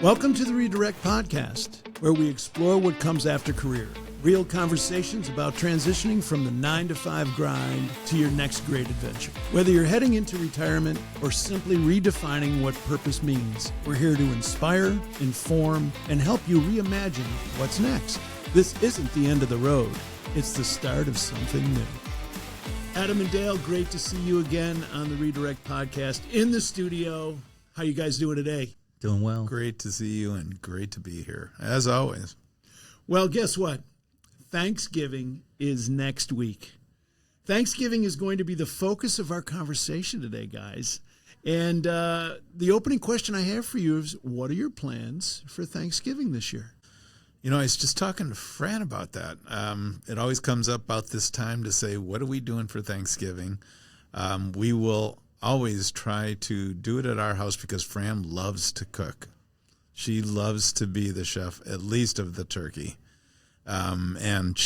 Welcome to the Redirect Podcast, where we explore what comes after career. Real conversations about transitioning from the 9-to-5 grind to your next great adventure. Whether you're heading into retirement or simply redefining what purpose means, we're here to inspire, inform, and help you reimagine what's next. This isn't the end of the road. It's the start of something new. Adam and Dale, great to see you again on the Redirect Podcast in the studio. How you guys doing today? Doing well. Great to see you and great to be here, as always. Well, guess what? Thanksgiving is next week. Thanksgiving is going to be the focus of our conversation today, guys. And the opening question I have for you is, what are your plans for Thanksgiving this year? You know, I was just talking to Fran about that. It always comes up about this time to say, what are we doing for Thanksgiving? We will always try to do it at our house because Fran loves to cook. She loves to be the chef, at least of the turkey. And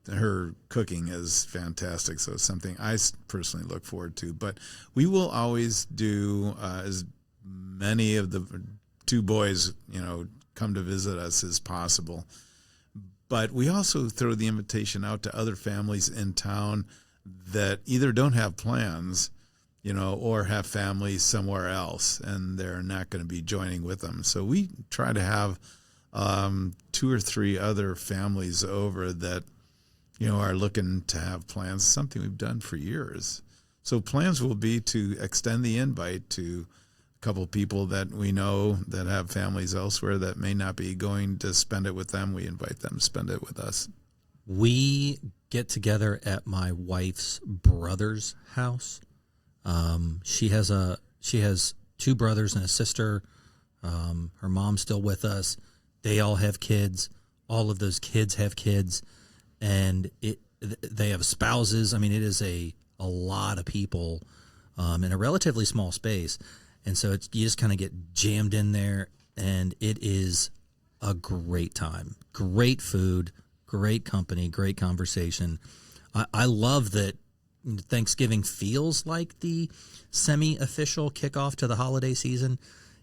her cooking is fantastic, so it's something I personally look forward to. But we will always do as many of the two boys, come to visit us as possible. But we also throw the invitation out to other families in town that either don't have plans, or have families somewhere else, and they're not going to be joining with them. So we try to have 2 or 3 other families over that, are looking to have plans, something we've done for years. So plans will be to extend the invite to a couple of people that we know that have families elsewhere that may not be going to spend it with them. We invite them to spend it with us. We get together at my wife's brother's house. She has 2 brothers and a sister. Her mom's still with us. They all have kids. All of those kids have kids, and they have spouses. I mean, it is a lot of people in a relatively small space, and so you just kind of get jammed in there, and it is a great time. Great food, great company, great conversation. I love that Thanksgiving feels like the semi-official kickoff to the holiday season.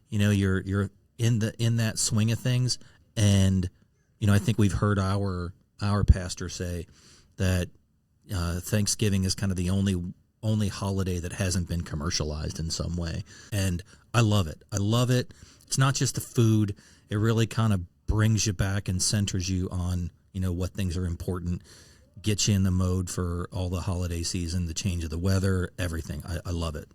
You're in that swing of things, and I think we've heard our pastor say that Thanksgiving is kind of the only holiday that hasn't been commercialized in some way, and I love it. I love it. It's not just the food; it really kind of brings you back and centers you on what things are important. Get you in the mode for all the holiday season, the change of the weather, everything. I love it.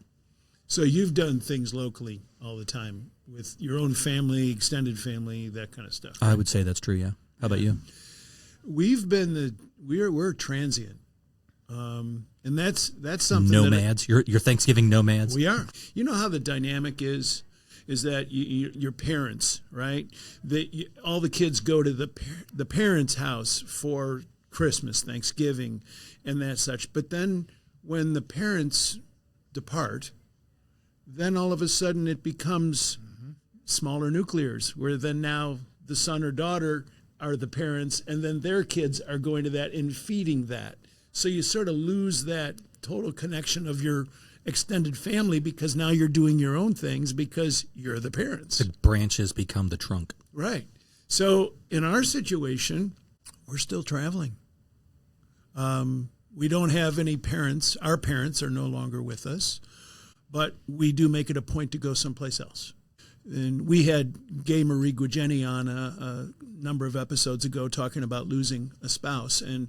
So you've done things locally all the time with your own family, extended family, that kind of stuff. Right? I would say that's true, yeah. How about you? We're transient. And that's something. Nomads. You're Thanksgiving nomads. We are. You know how the dynamic is that your parents, right? All the kids go to the parents' house for Christmas, Thanksgiving, and that such. But then when the parents depart, then all of a sudden it becomes smaller nuclears, where then now the son or daughter are the parents, and then their kids are going to that and feeding that. So you sort of lose that total connection of your extended family because now you're doing your own things because you're the parents. The branches become the trunk. Right. So in our situation, we're still traveling. We don't have any parents. Our parents are no longer with us, but we do make it a point to go someplace else. And we had Gay Marie Guigeni on a number of episodes ago talking about losing a spouse. And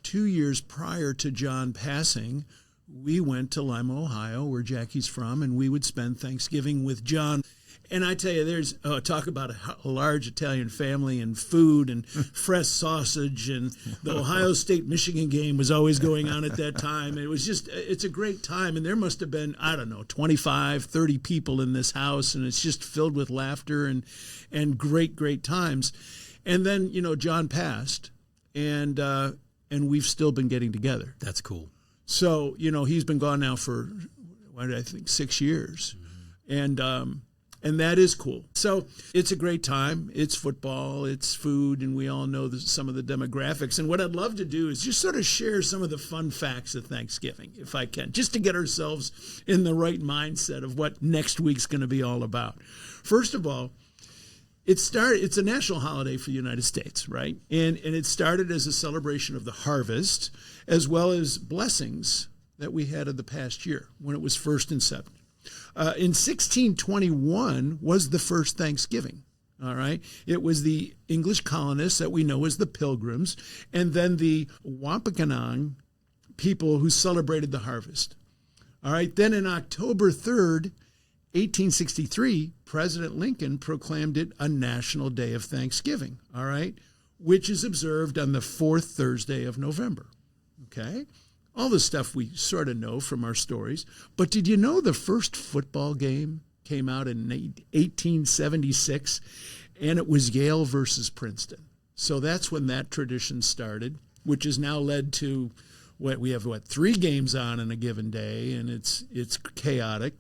2 years prior to John passing, we went to Lima, Ohio, where Jackie's from, and we would spend Thanksgiving with John. And I tell you, there's talk about a large Italian family and food and fresh sausage, and the Ohio State-Michigan game was always going on at that time. It was it's a great time, and there must have been, 25, 30 people in this house, and it's just filled with laughter and great, great times. And then, John passed, and we've still been getting together. That's cool. So, he's been gone now for, I think, 6 years. Mm-hmm. And that is cool. So it's a great time. It's football, it's food, and we all know some of the demographics. And what I'd love to do is just sort of share some of the fun facts of Thanksgiving, if I can, just to get ourselves in the right mindset of what next week's going to be all about. First of all, It's a national holiday for the United States, right? And it started as a celebration of the harvest as well as blessings that we had of the past year when it was first incepted. In 1621 was the first Thanksgiving. All right. It was the English colonists that we know as the Pilgrims, and then the Wampanoag people who celebrated the harvest. All right. Then in October 3rd, 1863, President Lincoln proclaimed it a national day of Thanksgiving. All right. Which is observed on the fourth Thursday of November. Okay. All the stuff we sort of know from our stories. But did you know the first football game came out in 1876, and it was Yale versus Princeton. So that's when that tradition started, which has now led to we have 3 games on in a given day, and it's chaotic.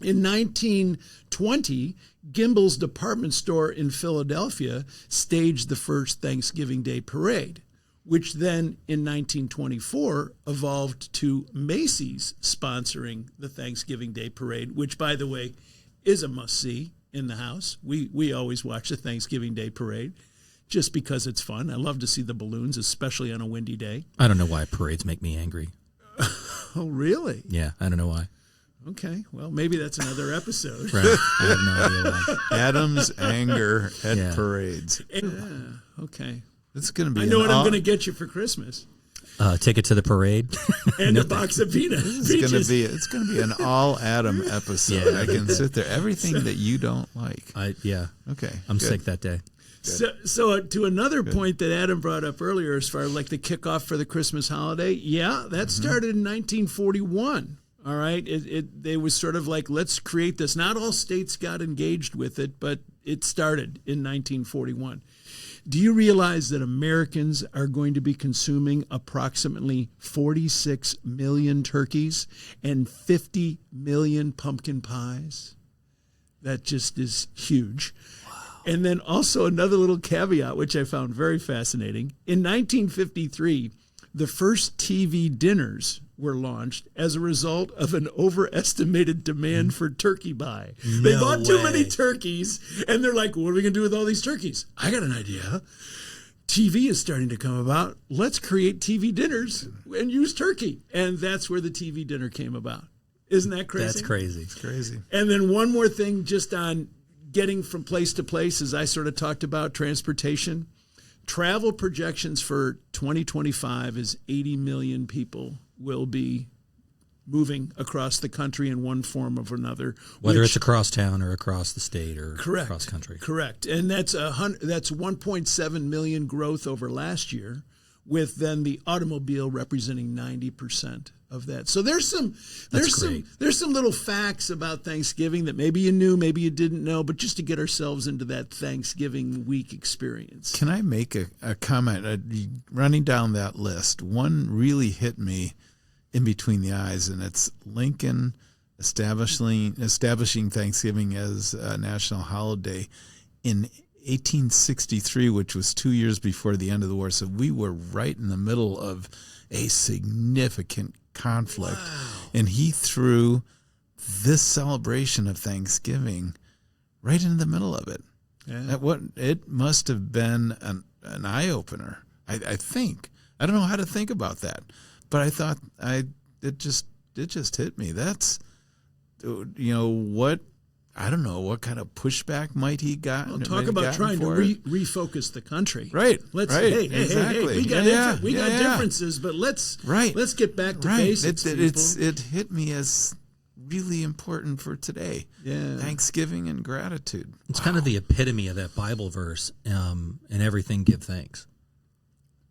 In 1920, Gimbel's department store in Philadelphia staged the first Thanksgiving Day parade, which then in 1924 evolved to Macy's sponsoring the Thanksgiving Day parade, which, by the way, is a must-see in the house. We always watch the Thanksgiving Day parade just because it's fun. I love to see the balloons, especially on a windy day. I don't know why parades make me angry. Oh, really? Yeah, I don't know why. Okay, well, maybe that's another episode. Right. I have no idea why. Adam's anger at parades. Yeah, okay. It's going to be. I know what I'm going to get you for Christmas. Ticket to the parade and a box of peanuts. It's going to be an all Adam episode. Yeah. I can sit there. Everything that you don't like. Okay. I'm good. sick that day. So to another point that Adam brought up earlier, as far as like the kickoff for the Christmas holiday, that started in 1941. All right, they was sort of like, let's create this. Not all states got engaged with it, but it started in 1941. Do you realize that Americans are going to be consuming approximately 46 million turkeys and 50 million pumpkin pies? That just is huge. Wow. And then also another little caveat, which I found very fascinating. In 1953, the first TV dinners were launched as a result of an overestimated demand for turkey buy. They bought too many turkeys, and they're like, what are we going to do with all these turkeys? I got an idea. TV is starting to come about. Let's create TV dinners and use turkey. And that's where the TV dinner came about. Isn't that crazy? That's crazy. It's crazy. And then one more thing just on getting from place to place, as I sort of talked about transportation. Travel projections for 2025 is 80 million people will be moving across the country in one form or another. Whether it's across town or across the state or across country. Correct. And that's 1.7 million growth over last year, with then the automobile representing 90% of that. So there's some little facts about Thanksgiving that maybe you knew, maybe you didn't know, but just to get ourselves into that Thanksgiving week experience. Can I make a comment? Running down that list, one really hit me in between the eyes, and it's Lincoln establishing Thanksgiving as a national holiday in 1863, which was 2 years before the end of the war. So we were right in the middle of a significant conflict. Wow. And he threw this celebration of Thanksgiving right into the middle of it. Yeah. It must have been an eye-opener, I think. I don't know how to think about that. But I thought it just hit me. That's, what, I don't know, what kind of pushback might he got? Well, talk about trying to refocus the country. Right. Hey, we got differences, but let's get back to basics. It hit me as really important for today. Yeah. Thanksgiving and gratitude. It's kind of the epitome of that Bible verse, in everything give thanks.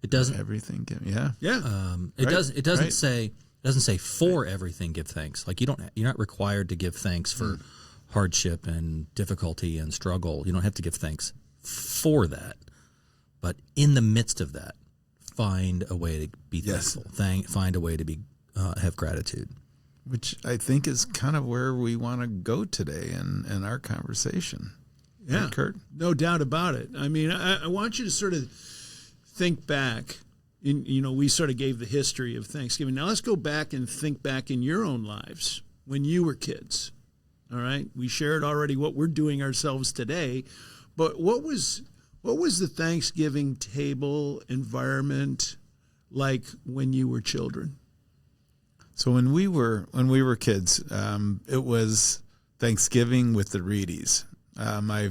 It doesn't everything give It doesn't say for everything give thanks. Like you're not required to give thanks for hardship and difficulty and struggle. You don't have to give thanks for that. But in the midst of that, find a way to be thankful. Find a way to be have gratitude. Which I think is kind of where we want to go today in our conversation. Yeah, right, Curt? No doubt about it. I mean, I want you to sort of think back. We sort of gave the history of Thanksgiving. Now let's go back and think back in your own lives when you were kids. All right, we shared already what we're doing ourselves today, But what was the Thanksgiving table environment like when you were children? So when we were kids, it was Thanksgiving with the Reedies. My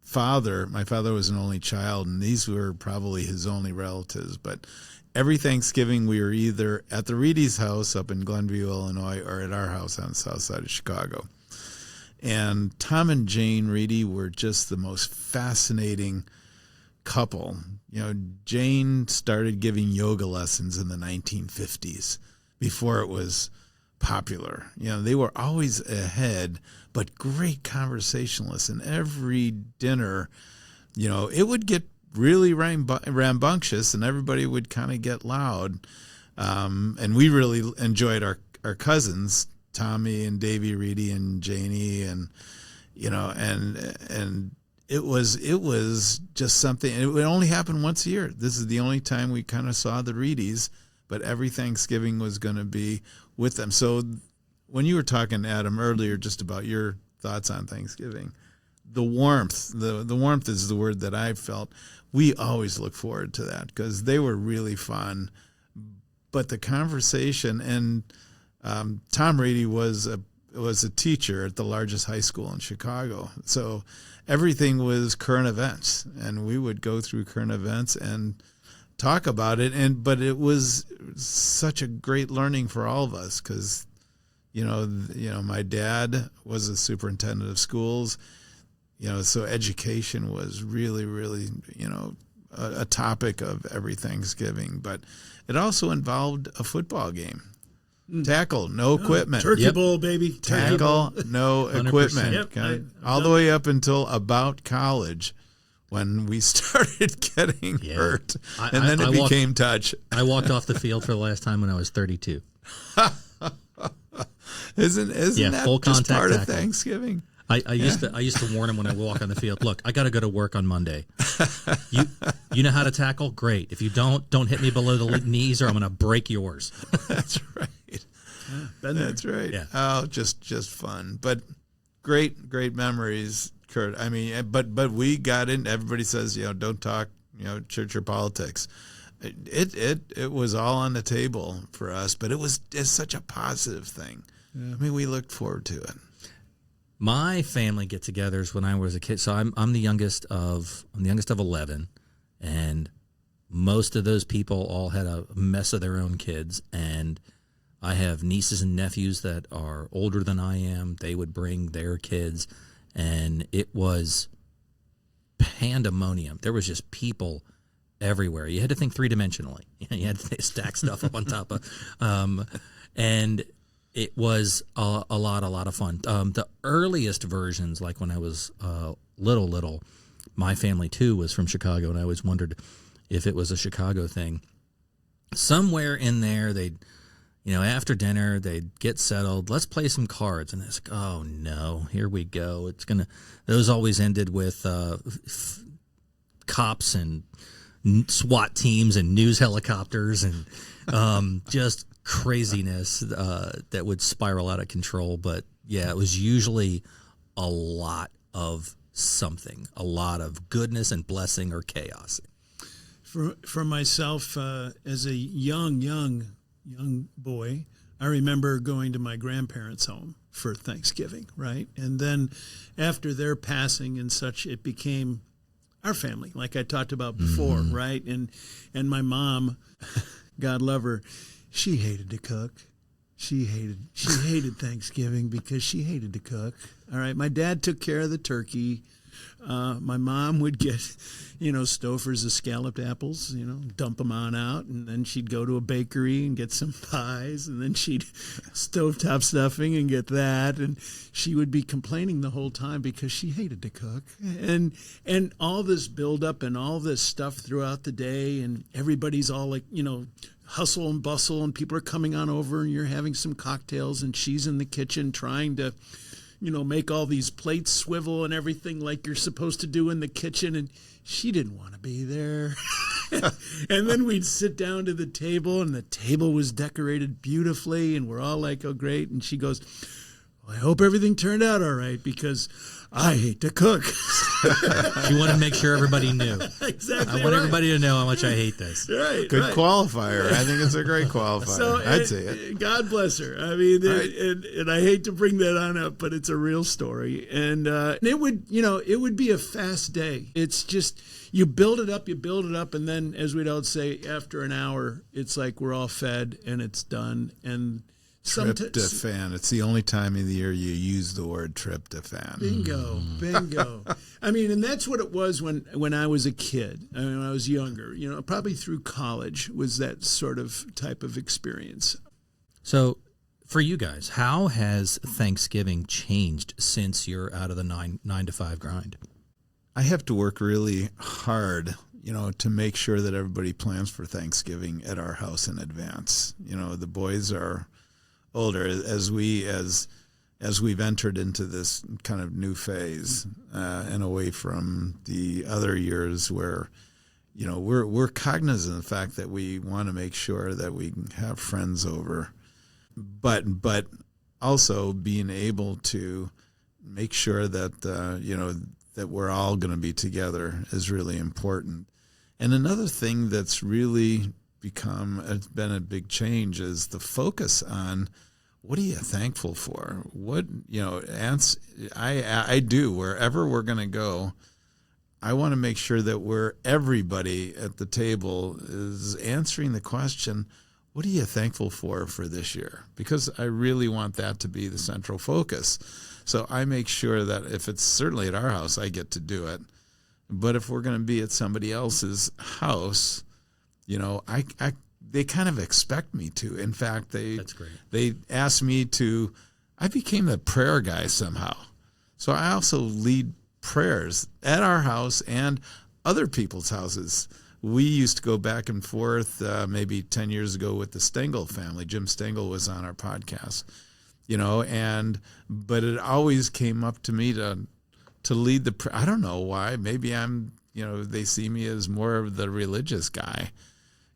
father was an only child, and these were probably his only relatives. But every Thanksgiving, we were either at the Reedies' house up in Glenview, Illinois, or at our house on the south side of Chicago. And Tom and Jane Reedy were just the most fascinating couple. You know, Jane started giving yoga lessons in the 1950s before it was popular. You know, they were always ahead, but great conversationalists. And every dinner, you know, it would get really rambunctious and everybody would kind of get loud. And we really enjoyed our cousins, Tommy and Davy Reedy and Janie, and you know, and it was just something. And it would only happen once a year. This is the only time we kind of saw the Reedies, but every Thanksgiving was going to be with them. So when you were talking, Adam, earlier just about your thoughts on Thanksgiving, the warmth is the word that I felt. We always look forward to that because they were really fun. But the conversation, and Tom Reedy was a teacher at the largest high school in Chicago. So everything was current events, and we would go through current events and talk about it. But it was such a great learning for all of us because, you know, my dad was a superintendent of schools. You know, so education was really, really, you know, a topic of every Thanksgiving. But it also involved a football game. Tackle, no equipment. Turkey Bowl, baby. Tackle, no equipment. Yep, Okay? All the way up until about college when we started getting hurt. And then it became touch. I walked off the field for the last time when I was 32. Isn't that full just contact part tackle. of Thanksgiving? I used to warn him when I walk on the field. Look, I got to go to work on Monday. You know how to tackle? Great. If you don't hit me below the knees, or I'm going to break yours. That's right. That's right. Yeah. Oh, just fun, but great memories, Curt. I mean, but we got in. Everybody says, you know, don't talk, you know, church or politics. It was all on the table for us, but it's such a positive thing. Yeah. I mean, we looked forward to it. My family get-togethers when I was a kid. So I'm the youngest of 11, and most of those people all had a mess of their own kids. And I have nieces and nephews that are older than I am. They would bring their kids, and it was pandemonium. There was just people everywhere. You had to think three-dimensionally. You had to stack stuff up on top of, and it was a lot of fun. The earliest versions, like when I was little, my family too was from Chicago, and I always wondered if it was a Chicago thing. Somewhere in there, they'd, you know, after dinner, they'd get settled. Let's play some cards, and it's like, oh no, here we go. Those always ended with cops and SWAT teams and news helicopters and just craziness that would spiral out of control. But yeah, it was usually a lot of something, a lot of goodness and blessing or chaos. For myself, as a young boy, I remember going to my grandparents' home for Thanksgiving, right? And then after their passing and such, it became our family, like I talked about before, right? And my mom, God love her, she hated to cook. She hated Thanksgiving because she hated to cook. All right, my dad took care of the turkey. My mom would get, Stouffer's of scalloped apples, dump them on out, and then she'd go to a bakery and get some pies, and then she'd stovetop stuffing and get that, and she would be complaining the whole time because she hated to cook, and all this buildup and all this stuff throughout the day, and everybody's all like, hustle and bustle, and people are coming on over, and you're having some cocktails, and she's in the kitchen trying to make all these plates swivel and everything like you're supposed to do in the kitchen. And she didn't want to be there. And then we'd sit down to the table, and the table was decorated beautifully. And we're all like, oh, great. And she goes, well, I hope everything turned out all right because I hate to cook. You want to make sure everybody knew. Exactly. I want everybody to know how much I hate this. Right. Good qualifier. I think it's a great qualifier. So, I'd say it. God bless her. I mean, Right. and I hate to bring that on up, but it's a real story. And it would be a fast day. It's just, you build it up, and then, as we'd all say, after an hour, it's like we're all fed and it's done. And Tryptophan. It's the only time of the year you use the word tryptophan. Bingo. I mean, and that's what it was when I was a kid. I mean, when I was younger, probably through college was that sort of type of experience. So for you guys, how has Thanksgiving changed since you're out of the 9 to 5 grind? I have to work really hard, to make sure that everybody plans for Thanksgiving at our house in advance. The boys are older as we've entered into this kind of new phase, and away from the other years where, we're cognizant of the fact that we want to make sure that we have friends over, but also being able to make sure that, that we're all going to be together is really important. And another thing that's really it's been a big change is the focus on what are you thankful for? What, I do, wherever we're going to go, I want to make sure that everybody at the table is answering the question, what are you thankful for this year? Because I really want that to be the central focus. So I make sure that if it's certainly at our house, I get to do it. But if we're going to be at somebody else's house, they kind of expect me to. In fact, That's great. They asked me to. I became the prayer guy somehow. So I also lead prayers at our house and other people's houses. We used to go back and forth maybe 10 years ago with the Stengel family. Jim Stengel was on our podcast, but it always came up to me to lead the. I don't know why. Maybe I'm. They see me as more of the religious guy.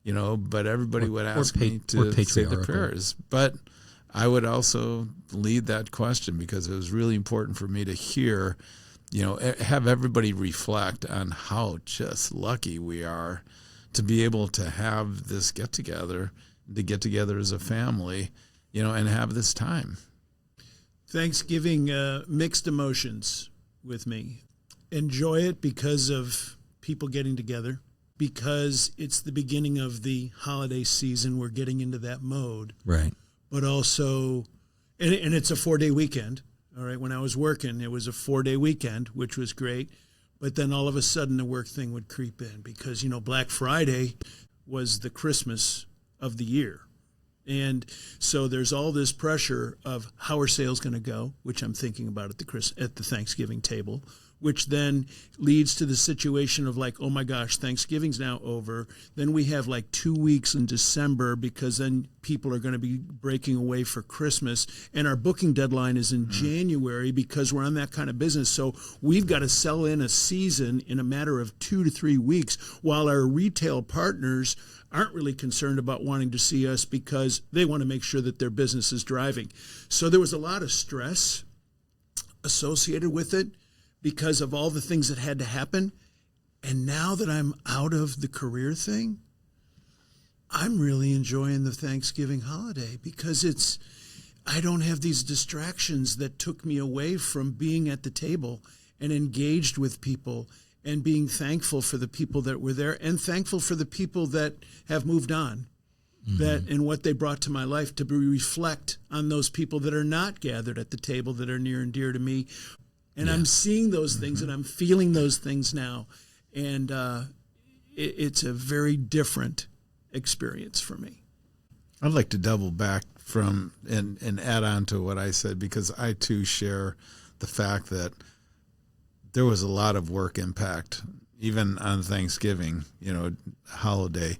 But everybody would ask me to say the prayers. But I would also lead that question because it was really important for me to hear, have everybody reflect on how just lucky we are to be able to have this get together as a family, and have this time. Thanksgiving, mixed emotions with me. Enjoy it because of people getting together. Because it's the beginning of the holiday season, we're getting into that mode. Right. But also, and it's a 4-day weekend. All right. When I was working, it was a 4-day weekend, which was great. But then all of a sudden the work thing would creep in because, Black Friday was the Christmas of the year. And so there's all this pressure of how are sales going to go, which I'm thinking about at the Thanksgiving table, which then leads to the situation of like, oh my gosh, Thanksgiving's now over. Then we have like 2 weeks in December because then people are going to be breaking away for Christmas. And our booking deadline is in January because we're on that kind of business. So we've got to sell in a season in a matter of 2 to 3 weeks while our retail partners aren't really concerned about wanting to see us because they want to make sure that their business is driving. So there was a lot of stress associated with it because of all the things that had to happen. And now that I'm out of the career thing, I'm really enjoying the Thanksgiving holiday because I don't have these distractions that took me away from being at the table and engaged with people and being thankful for the people that were there and thankful for the people that have moved on, that and what they brought to my life, to reflect on those people that are not gathered at the table that are near and dear to me. And I'm seeing those things and I'm feeling those things now. And it's a very different experience for me. I'd like to double back from and add on to what I said because I too share the fact that there was a lot of work impact, even on Thanksgiving, holiday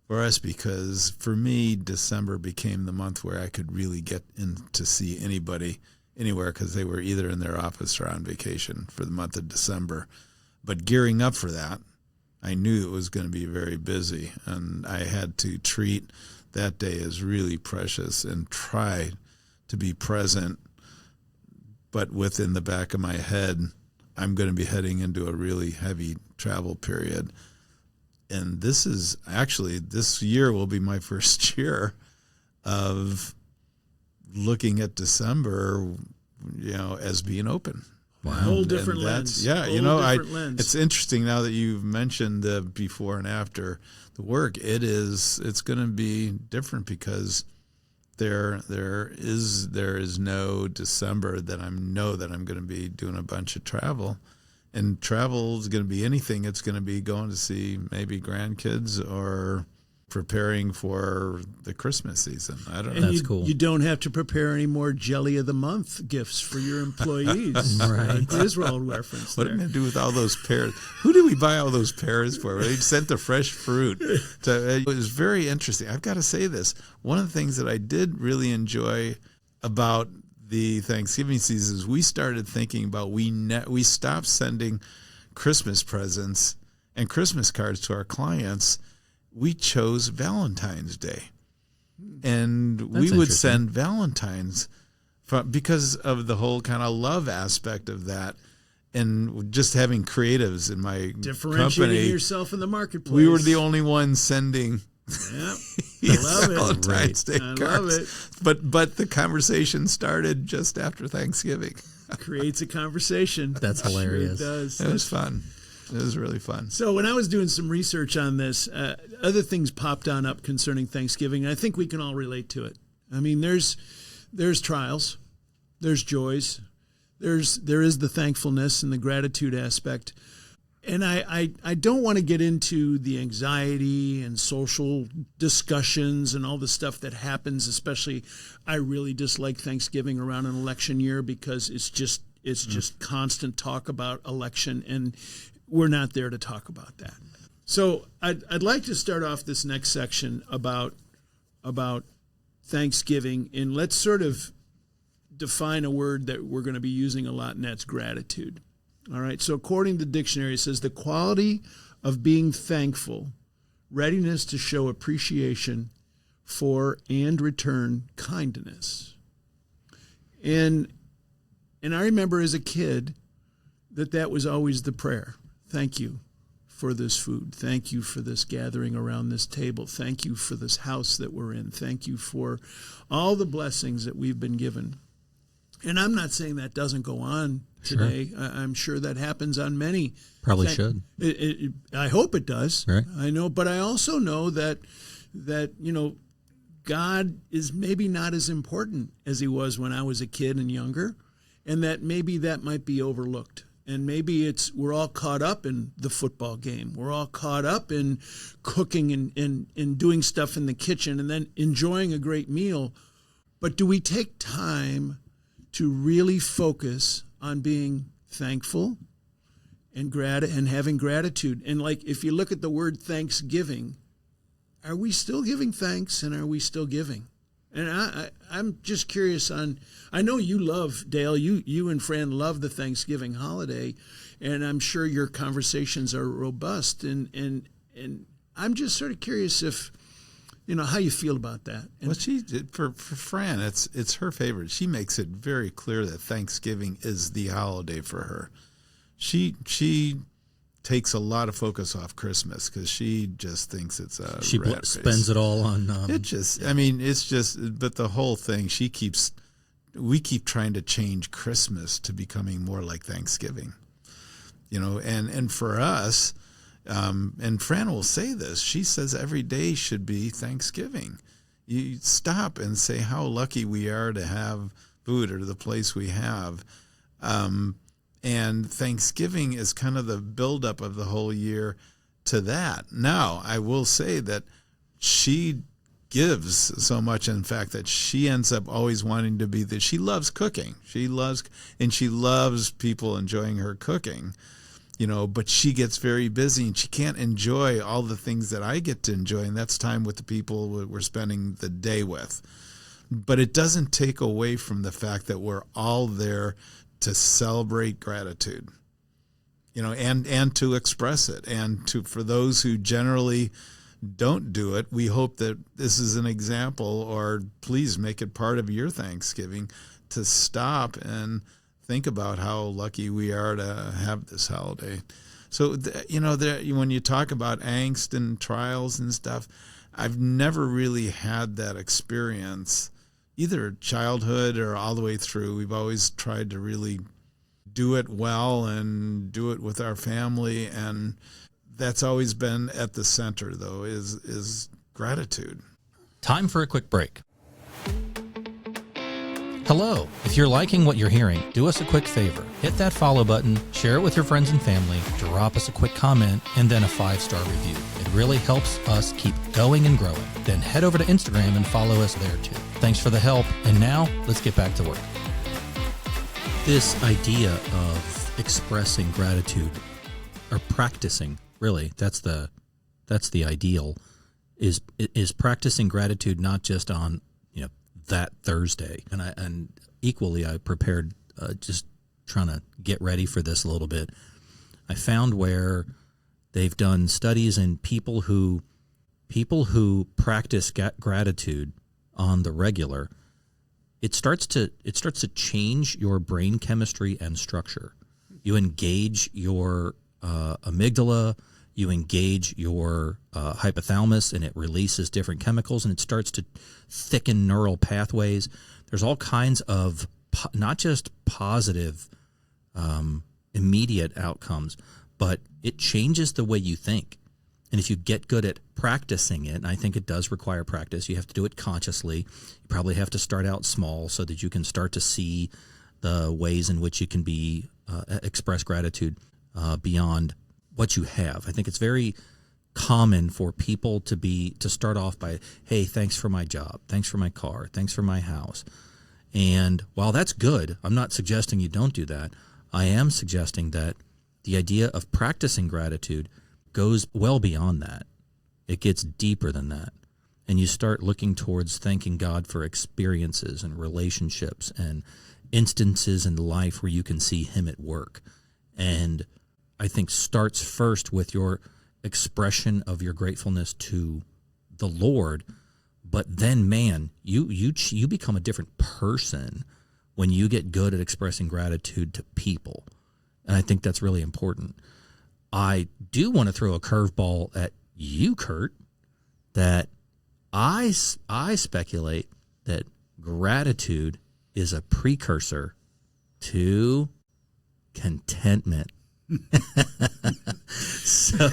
for us, because for me, December became the month where I could really get in to see anybody anywhere because they were either in their office or on vacation for the month of December. But gearing up for that, I knew it was going to be very busy, and I had to treat that day as really precious and try to be present, but within the back of my head, I'm going to be heading into a really heavy travel period. And this year will be my first year of looking at December, as being open. Wow. Whole different lens. Yeah, lens. It's interesting now that you've mentioned the before and after the work. It's going to be different because there is no December that I know that I'm going to be doing a bunch of travel. And travel is going to be anything. It's going to be going to see maybe grandkids or preparing for the Christmas season. I don't know. That's cool. You don't have to prepare any more Jelly of the Month gifts for your employees. Right. Griswold reference. What am I going to do with all those pears? Who did we buy all those pears for? They sent the fresh fruit. It was very interesting. I've got to say this. One of the things that I did really enjoy about the Thanksgiving season is we started thinking about we stopped sending Christmas presents and Christmas cards to our clients. We chose Valentine's Day, and we would send Valentine's because of the whole kind of love aspect of that, and just having creatives in my differentiating company. yourself in the marketplace. We were the only ones sending. Yep. I love Valentine's Day I cards. love it. But the conversation started just after Thanksgiving. Creates a conversation. That's hilarious. Sure it does. It was fun. It was really fun. So when I was doing some research on this, other things popped up concerning Thanksgiving. And I think we can all relate to it. I mean, there's trials, there's joys, there is the thankfulness and the gratitude aspect. And I don't want to get into the anxiety and social discussions and all the stuff that happens, especially I really dislike Thanksgiving around an election year because it's just constant talk about election, and we're not there to talk about that. So I'd like to start off this next section about Thanksgiving, and let's sort of define a word that we're going to be using a lot, and that's gratitude. All right, so according to the dictionary, it says the quality of being thankful, readiness to show appreciation for and return kindness. And I remember as a kid that was always the prayer. Thank you for this food. Thank you for this gathering around this table. Thank you for this house that we're in. Thank you for all the blessings that we've been given. And I'm not saying that doesn't go on today. Sure. I'm sure that happens on many. Probably should. I hope it does. Right. I know, but I also know that God is maybe not as important as he was when I was a kid and younger, and that maybe that might be overlooked. And maybe we're all caught up in the football game. We're all caught up in cooking and doing stuff in the kitchen and then enjoying a great meal. But do we take time to really focus on being thankful and having gratitude? And like, if you look at the word Thanksgiving, are we still giving thanks, and are we still giving? And I'm just curious I know you love, Dale, you and Fran love the Thanksgiving holiday, and I'm sure your conversations are robust, and I'm just sort of curious if, how you feel about that. And well, for Fran, it's her favorite. She makes it very clear that Thanksgiving is the holiday for her. She takes a lot of focus off Christmas because she just thinks it's a she spends it all on. But the whole thing, we keep trying to change Christmas to becoming more like Thanksgiving, and for us. And Fran will say this. She says every day should be Thanksgiving. You stop and say how lucky we are to have food or the place we have. And Thanksgiving is kind of the buildup of the whole year to that. Now, I will say that she gives so much, in fact, that she ends up always wanting to be she loves cooking. She loves people enjoying her cooking. But she gets very busy and she can't enjoy all the things that I get to enjoy, and that's time with the people we're spending the day with. But it doesn't take away from the fact that we're all there to celebrate gratitude, and to express it. And for those who generally don't do it, we hope that this is an example, or please make it part of your Thanksgiving, to stop and think about how lucky we are to have this holiday. So, when you talk about angst and trials and stuff, I've never really had that experience, either childhood or all the way through. We've always tried to really do it well and do it with our family, and that's always been at the center, though, is gratitude. Time for a quick break. Hello. If you're liking what you're hearing, do us a quick favor. Hit that follow button, share it with your friends and family, drop us a quick comment, and then a 5-star review. It really helps us keep going and growing. Then head over to Instagram and follow us there too. Thanks for the help. And now let's get back to work. This idea of expressing gratitude, or practicing, really, that's the ideal, is practicing gratitude not just on that Thursday. And equally, I prepared, just trying to get ready for this a little bit. I found where they've done studies in people who practice gratitude on the regular. It starts to change your brain chemistry and structure. You engage your amygdala, you engage your hypothalamus, and it releases different chemicals, and it starts to thicken neural pathways. There's all kinds of not just positive immediate outcomes, but it changes the way you think. And if you get good at practicing it, and I think it does require practice, you have to do it consciously. You probably have to start out small so that you can start to see the ways in which you can express gratitude beyond what you have. I think it's very common for people to start off by, hey, thanks for my job, thanks for my car, thanks for my house. And while that's good, I'm not suggesting you don't do that. I am suggesting that the idea of practicing gratitude goes well beyond that. It gets deeper than that. And you start looking towards thanking God for experiences and relationships and instances in life where you can see Him at work. And I think starts first with your expression of your gratefulness to the Lord, but then, man, you become a different person when you get good at expressing gratitude to people. And I think that's really important. I do want to throw a curveball at you, Curt, that I speculate that gratitude is a precursor to contentment. So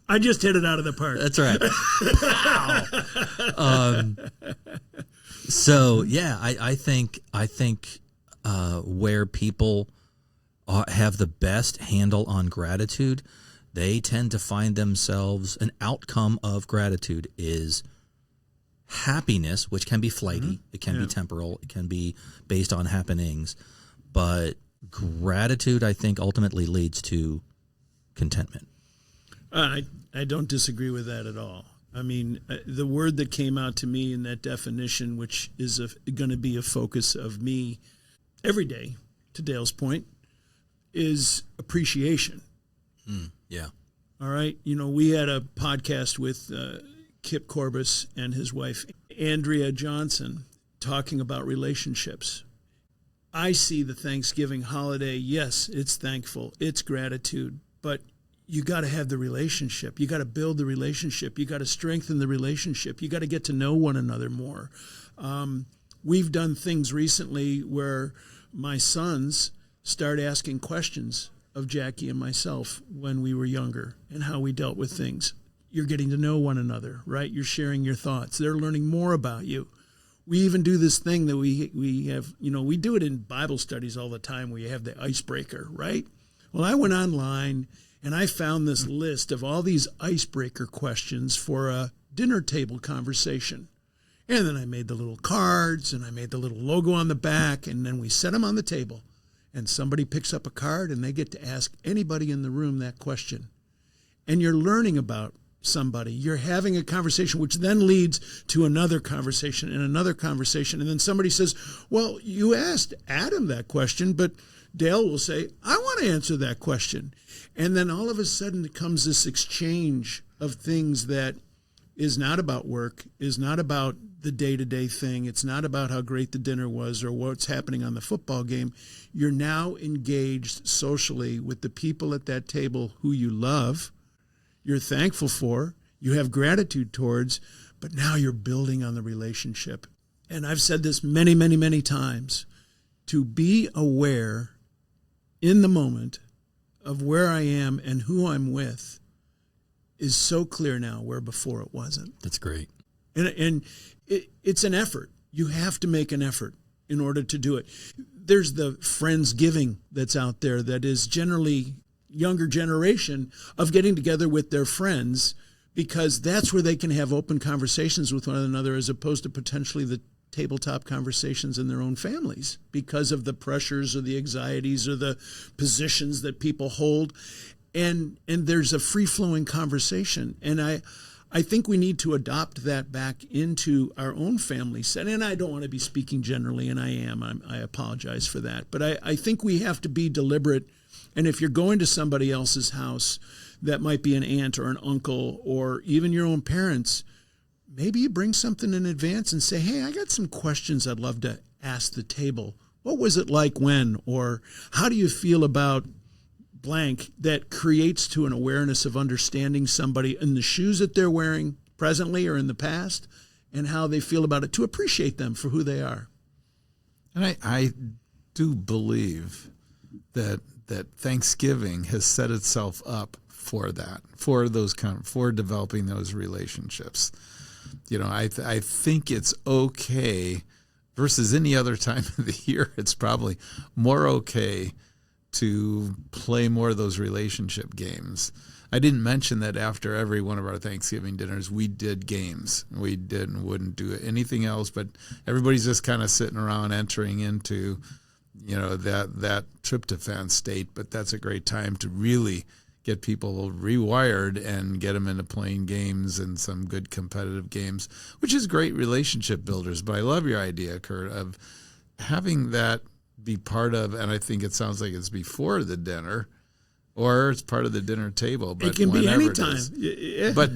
I just hit it out of the park. That's right. So yeah, I think where people have the best handle on gratitude, they tend to find themselves, an outcome of gratitude is happiness, which can be flighty, it can be temporal, it can be based on happenings, but gratitude, I think, ultimately leads to contentment. I don't disagree with that at all. I mean, the word that came out to me in that definition, which is going to be a focus of me every day, to Dale's point, is appreciation. Yeah. All right. We had a podcast with Kip Corbis and his wife, Andrea Johnson, talking about relationships. I see the Thanksgiving holiday, yes, it's thankful, it's gratitude, but you got to have the relationship. You got to build the relationship. You got to strengthen the relationship. You got to get to know one another more. We've done things recently where my sons start asking questions of Jackie and myself when we were younger and how we dealt with things. You're getting to know one another, right? You're sharing your thoughts. They're learning more about you. We even do this thing that we have, we do it in Bible studies all the time where you have the icebreaker, right? Well, I went online and I found this list of all these icebreaker questions for a dinner table conversation. And then I made the little cards and I made the little logo on the back, and then we set them on the table. And somebody picks up a card and they get to ask anybody in the room that question. And you're learning about somebody. You're having a conversation, which then leads to another conversation and another conversation. And then somebody says, well, you asked Adam that question, but Dale will say, I want to answer that question. And then all of a sudden it comes this exchange of things that is not about work, is not about the day-to-day thing. It's not about how great the dinner was or what's happening on the football game. You're now engaged socially with the people at that table who you love, you're thankful for, you have gratitude towards, but now you're building on the relationship. And I've said this many, many, many times, to be aware in the moment of where I am and who I'm with is so clear now, where before it wasn't. That's great. And it's an effort. You have to make an effort in order to do it. There's the Friendsgiving that's out there that is generally younger generation of getting together with their friends, because that's where they can have open conversations with one another, as opposed to potentially the tabletop conversations in their own families because of the pressures or the anxieties or the positions that people hold. And there's a free-flowing conversation. And I think we need to adopt that back into our own family setting. And I don't want to be speaking generally, and I apologize for that. But I think we have to be deliberate. And if you're going to somebody else's house, that might be an aunt or an uncle or even your own parents, maybe you bring something in advance and say, hey, I got some questions I'd love to ask the table. What was it like when? Or how do you feel about blank? That creates to an awareness of understanding somebody in the shoes that they're wearing presently or in the past, and how they feel about it, to appreciate them for who they are. And I do believe that Thanksgiving has set itself up for that, for developing those relationships. You know, I think it's okay versus any other time of the year. It's probably more okay to play more of those relationship games. I didn't mention that after every one of our Thanksgiving dinners, we did games. We wouldn't do anything else, but everybody's just kind of sitting around entering into, you know, that tryptophan state. But that's a great time to really get people rewired and get them into playing games and some good competitive games, which is great relationship builders. But I love your idea, Curt, of having that be part of, and I think it sounds like it's before the dinner, or it's part of the dinner table. But it can be any time. Yeah. But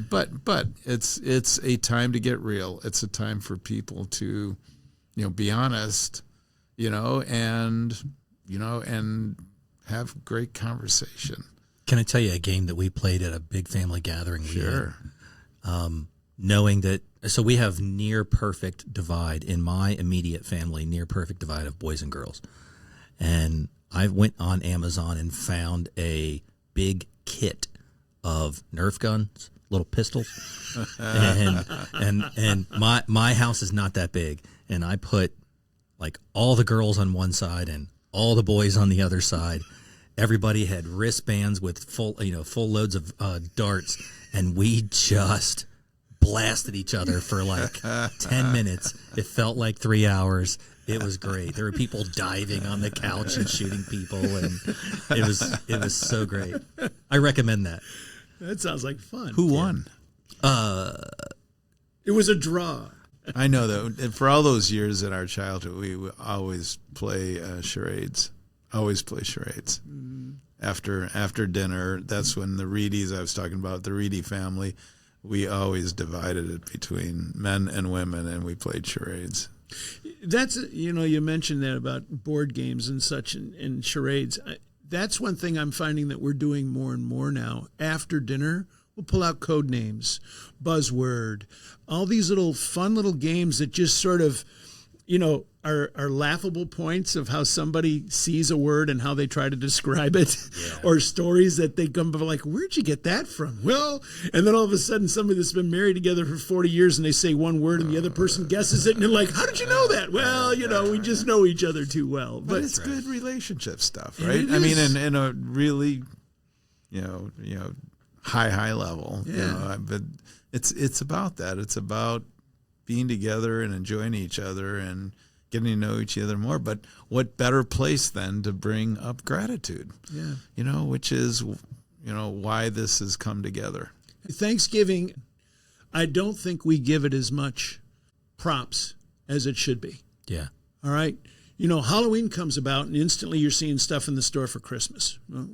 it's a time to get real. It's a time for people to, you know, be honest, and have great conversation. Can I tell you a game that we played at a big family gathering? Sure. Knowing that, so we have near perfect divide in my immediate family, near perfect divide of boys and girls. And I went on Amazon and found a big kit of Nerf guns, little pistols. and my house is not that big. And I put like all the girls on one side and all the boys on the other side. Everybody had wristbands with full loads of darts, and we just blasted each other for like 10 minutes. It felt like 3 hours. It was great. There were people diving on the couch and shooting people, and it was so great. I recommend that. That sounds like fun. Who won? It was a draw. I know that for all those years in our childhood, we would always play charades. Always play charades. After dinner, that's when the Reedies, I was talking about, the Reedy family, we always divided it between men and women, and we played charades. That's, you mentioned that about board games and such and charades. That's one thing I'm finding that we're doing more and more now. After dinner, we'll pull out code names, buzzword, all these little fun little games that just sort of, are laughable points of how somebody sees a word and how they try to describe it, or stories that they come up like, where'd you get that from? Well, and then all of a sudden somebody that's been married together for 40 years and they say one word and the other person guesses it and you're like, how did you know that? Well, we just know each other too well. But it's good relationship stuff, right? I mean, in a really, high level, but it's about that. It's about being together and enjoying each other and getting to know each other more. But what better place than to bring up gratitude? Yeah. Which is, why this has come together. Thanksgiving, I don't think we give it as much props as it should be. Yeah. All right. Halloween comes about and instantly you're seeing stuff in the store for Christmas. Well,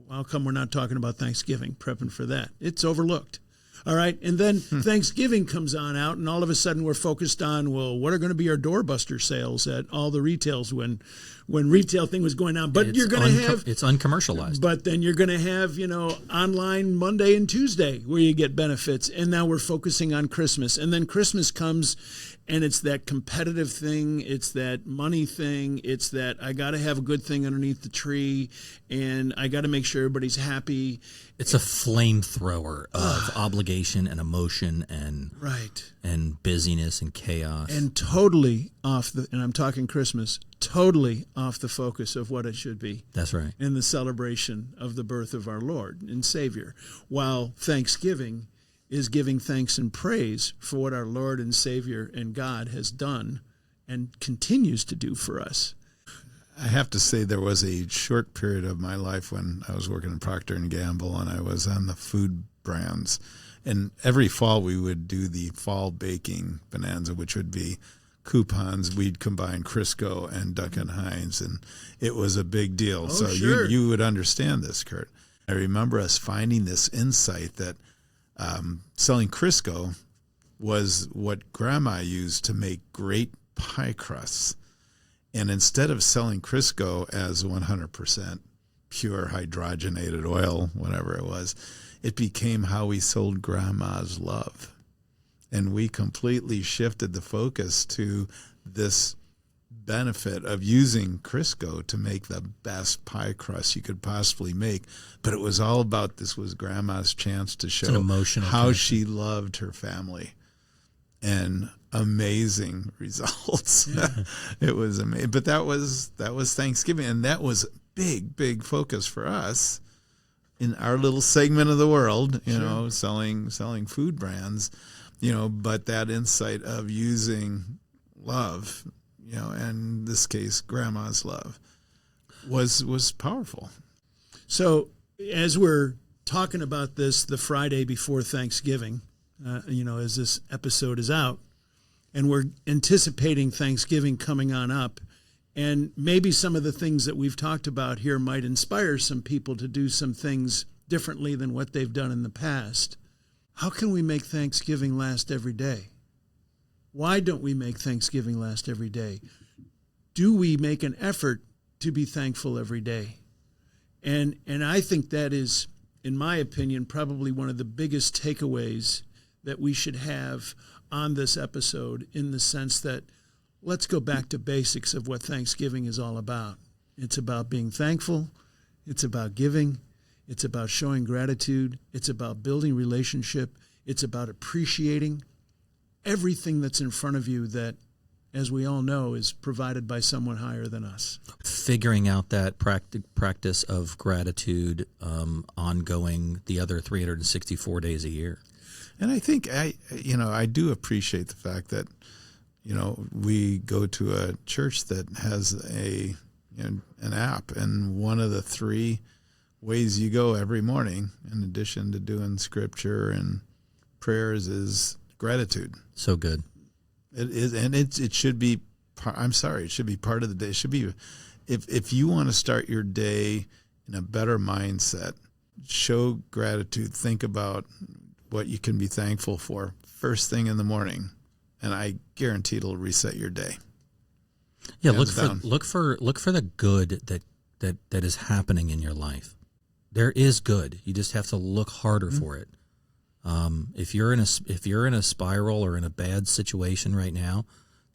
how come we're not talking about Thanksgiving, prepping for that? It's overlooked. All right. And then Thanksgiving comes on out, and all of a sudden we're focused on, well, what are going to be our doorbuster sales at all the retails when retail thing was going on? But It's you're going to have it's uncommercialized. But then you're going to have, online Monday and Tuesday where you get benefits. And now we're focusing on Christmas. And then Christmas comes and it's that competitive thing. It's that money thing. It's that I got to have a good thing underneath the tree and I got to make sure everybody's happy. It's a flamethrower of obligation and emotion and busyness and chaos. And totally and I'm talking Christmas, totally off the focus of what it should be. That's right. In the celebration of the birth of our Lord and Savior. While Thanksgiving is giving thanks and praise for what our Lord and Savior and God has done and continues to do for us. I have to say there was a short period of my life when I was working at Procter & Gamble and I was on the food brands. And every fall we would do the fall baking bonanza, which would be coupons. We'd combine Crisco and Duncan Hines, and it was a big deal. So sure. you would understand this, Curt. I remember us finding this insight that selling Crisco was what Grandma used to make great pie crusts. And instead of selling Crisco as 100% pure hydrogenated oil, whatever it was, it became how we sold Grandma's love. And we completely shifted the focus to this benefit of using Crisco to make the best pie crust you could possibly make. But it was all about, this was Grandma's chance to show how connection. she loved her family. And amazing results. Yeah. It was amazing. But that was Thanksgiving, and that was big focus for us in our little segment of the world, selling food brands, but that insight of using love, and in this case Grandma's love was powerful. So as we're talking about this the Friday before Thanksgiving, as this episode is out, and we're anticipating Thanksgiving coming on up, and maybe some of the things that we've talked about here might inspire some people to do some things differently than what they've done in the past. How can we make Thanksgiving last every day? Why don't we make Thanksgiving last every day? Do we make an effort to be thankful every day? And I think that is, in my opinion, probably one of the biggest takeaways that we should have on this episode, in the sense that let's go back to basics of what Thanksgiving is all about. It's about being thankful. It's about giving. It's about showing gratitude. It's about building relationship. It's about appreciating everything that's in front of you that, as we all know, is provided by someone higher than us. Figuring out that practice of gratitude ongoing the other 364 days a year. And I think I do appreciate the fact that, we go to a church that has an app, and one of the 3 ways you go every morning, in addition to doing scripture and prayers, is gratitude. So good. It is, and it should be. It should be part of the day. It should be, if you want to start your day in a better mindset, show gratitude. Think about what you can be thankful for first thing in the morning, and I guarantee it'll reset your day. Yeah, look for the good that is happening in your life. There is good. You just have to look harder for it. If you're in a spiral or in a bad situation right now,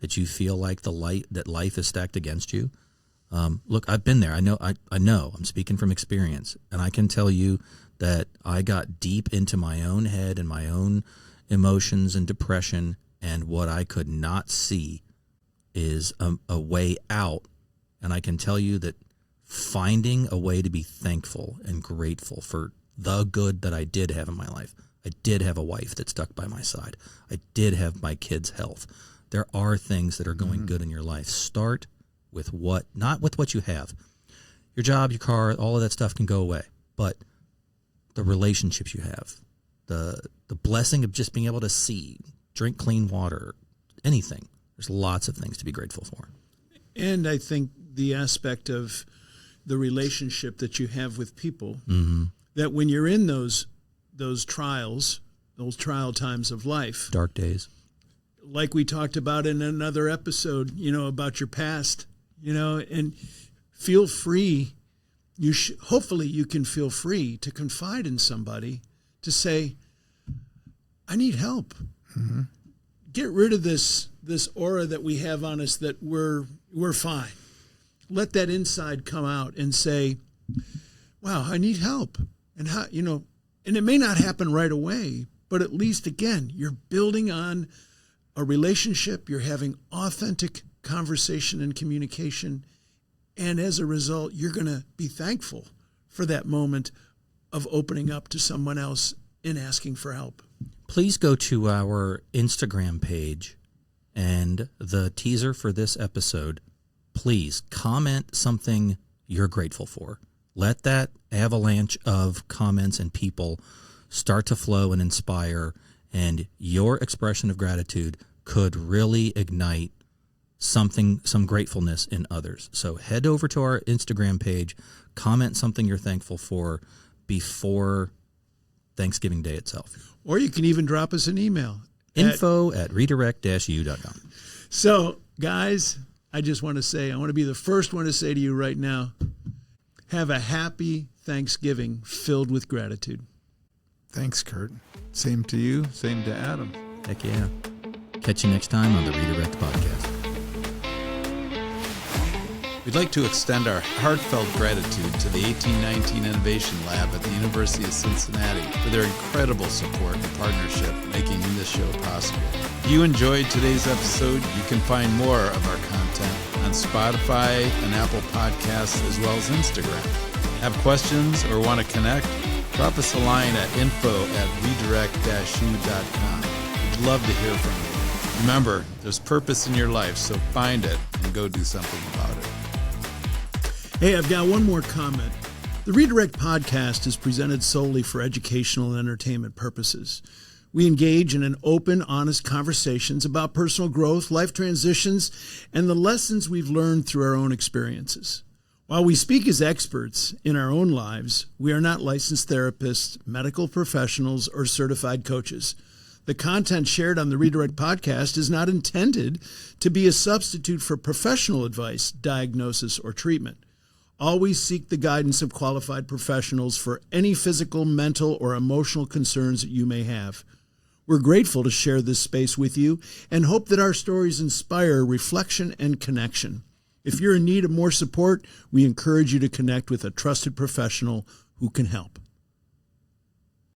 that you feel like that life is stacked against you, look, I've been there. I know. I'm speaking from experience, and I can tell you that I got deep into my own head and my own emotions and depression, and what I could not see is a way out. And I can tell you that finding a way to be thankful and grateful for the good that I did have in my life. I did have a wife that stuck by my side. I did have my kids' health. There are things that are going good in your life. Start with not with what you have. Your job, your car, all of that stuff can go away. But the relationships you have, the blessing of just being able to see, drink clean water, anything. There's lots of things to be grateful for. And I think the aspect of the relationship that you have with people, that when you're in those trials those trial times of life. Dark days. Like we talked about in another episode, about your past, and feel free. Hopefully you can feel free to confide in somebody, to say, I need help. Mm-hmm. Get rid of this aura that we have on us that we're fine. Let that inside come out and say, wow, I need help. And how, and it may not happen right away, but at least, again, you're building on a relationship, you're having authentic conversation and communication, and as a result, you're going to be thankful for that moment of opening up to someone else and asking for help. Please go to our Instagram page and the teaser for this episode. Please comment something you're grateful for. Let that avalanche of comments and people start to flow and inspire, and your expression of gratitude could really ignite some gratefulness in others. So head over to our Instagram page, comment something you're thankful for before Thanksgiving Day itself. Or you can even drop us an email. info@redirect-u.com. So, guys, I just want to say, I want to be the first one to say to you right now, have a happy Thanksgiving filled with gratitude. Thanks, Curt. Same to you. Same to Adam. Heck yeah. Catch you next time on the Redirect Podcast. We'd like to extend our heartfelt gratitude to the 1819 Innovation Lab at the University of Cincinnati for their incredible support and partnership making this show possible. If you enjoyed today's episode, you can find more of our content on Spotify and Apple Podcasts, as well as Instagram. Have questions or want to connect? Drop us a line at info@redirect-u.com. We'd love to hear from you. Remember, there's purpose in your life, so find it and go do something about it. Hey, I've got one more comment. The Redirect Podcast is presented solely for educational and entertainment purposes. We engage in an open, honest conversations about personal growth, life transitions, and the lessons we've learned through our own experiences. While we speak as experts in our own lives, we are not licensed therapists, medical professionals, or certified coaches. The content shared on the Redirect Podcast is not intended to be a substitute for professional advice, diagnosis, or treatment. Always seek the guidance of qualified professionals for any physical, mental, or emotional concerns that you may have. We're grateful to share this space with you and hope that our stories inspire reflection and connection. If you're in need of more support, we encourage you to connect with a trusted professional who can help.